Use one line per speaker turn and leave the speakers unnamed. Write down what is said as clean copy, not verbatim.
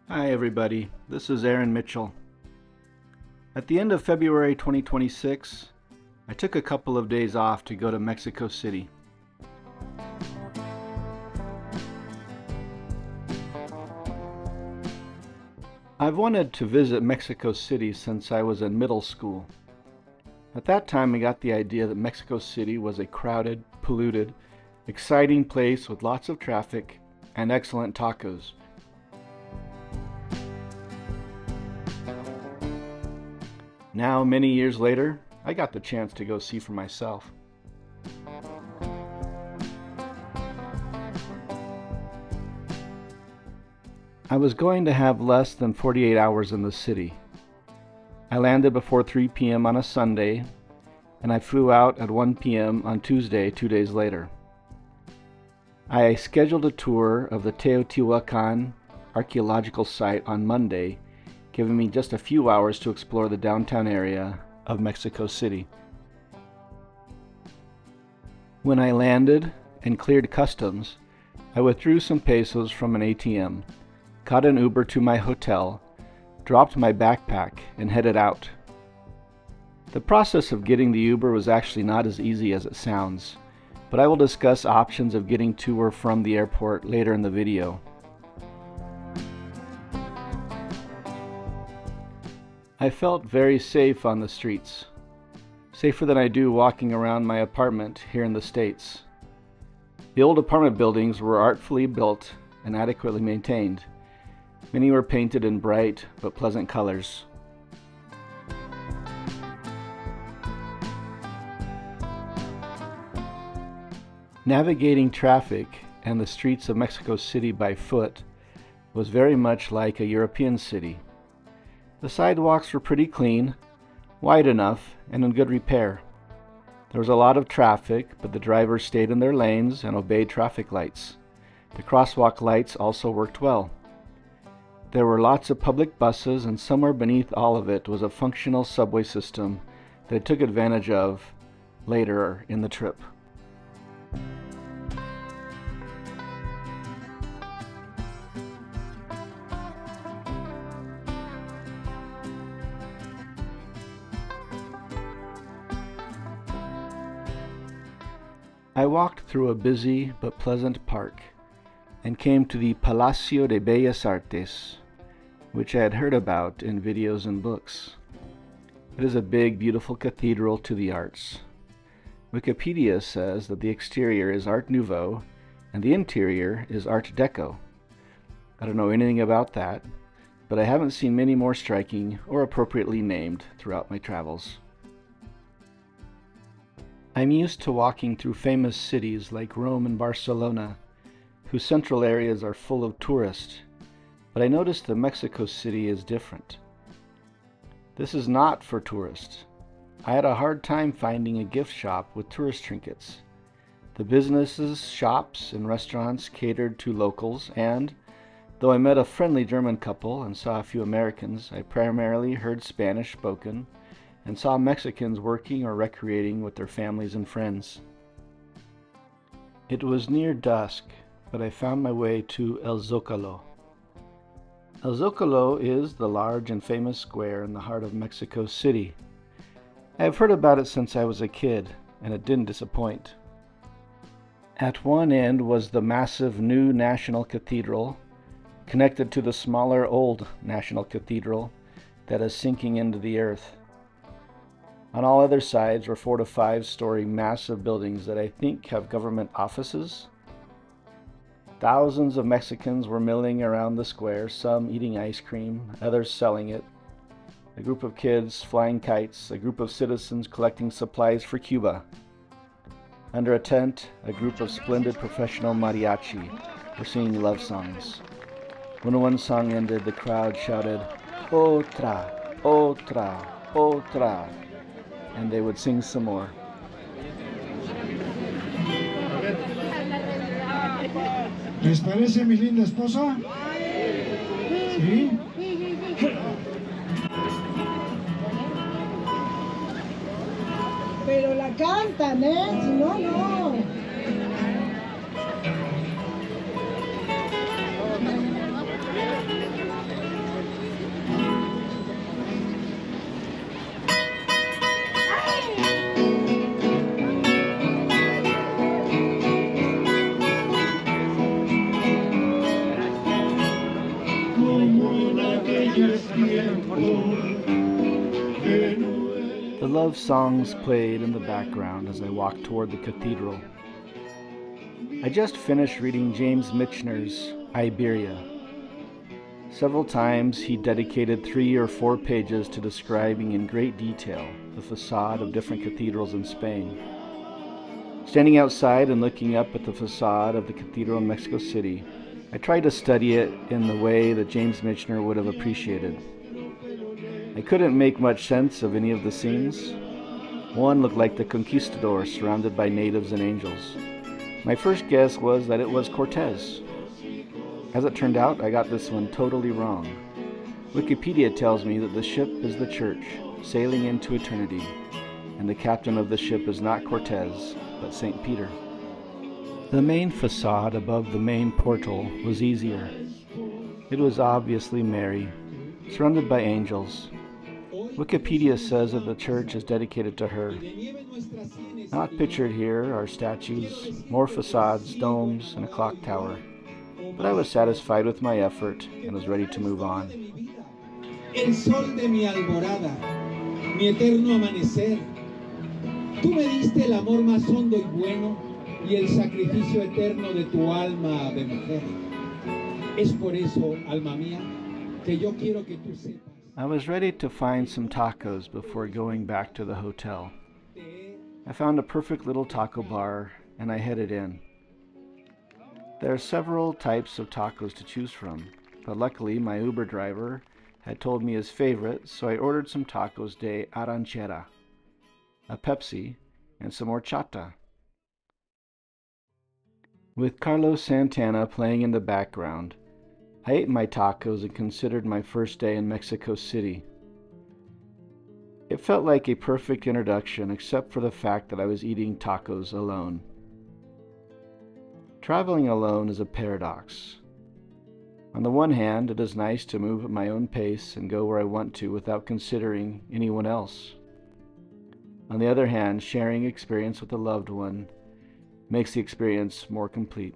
Hi everybody, this is Aaron Mitchell. At the end of February 2026, I took a couple of days off to go to Mexico City. I've wanted to visit Mexico City since I was in middle school. At that time I got the idea that Mexico City was a crowded, polluted, exciting place with lots of traffic and excellent tacos. Now, many years later, I got the chance to go see for myself. I was going to have less than 48 hours in the city. I landed before 3 p.m. on a Sunday, and I flew out at 1 p.m. on Tuesday, 2 days later. I scheduled a tour of the Teotihuacan archaeological site on Monday, giving me just a few hours to explore the downtown area of Mexico City. When I landed and cleared customs, I withdrew some pesos from an ATM, caught an Uber to my hotel, dropped my backpack, and headed out. The process of getting the Uber was actually not as easy as it sounds, but I will discuss options of getting to or from the airport later in the video. I felt very safe on the streets, safer than I do walking around my apartment here in the States. The old apartment buildings were artfully built and adequately maintained. Many were painted in bright but pleasant colors. Navigating traffic and the streets of Mexico City by foot was very much like a European city. The sidewalks were pretty clean, wide enough, and in good repair. There was a lot of traffic, but the drivers stayed in their lanes and obeyed traffic lights. The crosswalk lights also worked well. There were lots of public buses, and somewhere beneath all of it was a functional subway system that I took advantage of later in the trip. I walked through a busy but pleasant park and came to the Palacio de Bellas Artes, which I had heard about in videos and books. It is a big, beautiful cathedral to the arts. Wikipedia says that the exterior is Art Nouveau and the interior is Art Deco. I don't know anything about that, but I haven't seen many more striking or appropriately named throughout my travels. I'm used to walking through famous cities like Rome and Barcelona, whose central areas are full of tourists, but I noticed that Mexico City is different. This is not for tourists. I had a hard time finding a gift shop with tourist trinkets. The businesses, shops, and restaurants catered to locals, and though I met a friendly German couple and saw a few Americans, I primarily heard Spanish spoken and saw Mexicans working or recreating with their families and friends. It was near dusk, but I found my way to El Zocalo. El Zocalo is the large and famous square in the heart of Mexico City. I have heard about it since I was a kid, and it didn't disappoint. At one end was the massive new National Cathedral, connected to the smaller old National Cathedral that is sinking into the earth. On all other sides were 4 to 5 story massive buildings that I think have government offices. Thousands of Mexicans were milling around the square, some eating ice cream, others selling it. A group of kids flying kites, a group of citizens collecting supplies for Cuba. Under a tent, a group of splendid professional mariachi were singing love songs. When one song ended, the crowd shouted, "Otra, otra, otra," and they would sing some more.
¿Les parece mi linda esposa? ¿Sí?
Pero la cantan, ¿eh? Si no, no.
The love songs played in the background as I walked toward the cathedral. I just finished reading James Michener's Iberia. Several times he dedicated 3 or 4 pages to describing in great detail the facade of different cathedrals in Spain. Standing outside and looking up at the facade of the cathedral in Mexico City, I tried to study it in the way that James Michener would have appreciated. I couldn't make much sense of any of the scenes. One looked like the conquistador surrounded by natives and angels. My first guess was that it was Cortez. As it turned out, I got this one totally wrong. Wikipedia tells me that the ship is the church, sailing into eternity, and the captain of the ship is not Cortez, but St. Peter. The main facade above the main portal was easier. It was obviously Mary, surrounded by angels. Wikipedia says that the church is dedicated to her. Not pictured here are statues, more facades, domes, and a clock tower. But I was satisfied with my effort and was ready to move on.
El sol de mi alborada, mi eterno amanecer. Tú me diste el amor más hondo y bueno y el sacrificio eterno de tu alma de mujer. Es por eso, alma mía, que yo quiero que tú sepas.
I was ready to find some tacos before going back to the hotel. I found a perfect little taco bar and I headed in. There are several types of tacos to choose from, but luckily my Uber driver had told me his favorite, so I ordered some tacos de arrachera, a Pepsi, and some horchata. With Carlos Santana playing in the background, I ate my tacos and considered my first day in Mexico City. It felt like a perfect introduction except for the fact that I was eating tacos alone. Traveling alone is a paradox. On the one hand, it is nice to move at my own pace and go where I want to without considering anyone else. On the other hand, sharing experience with a loved one makes the experience more complete.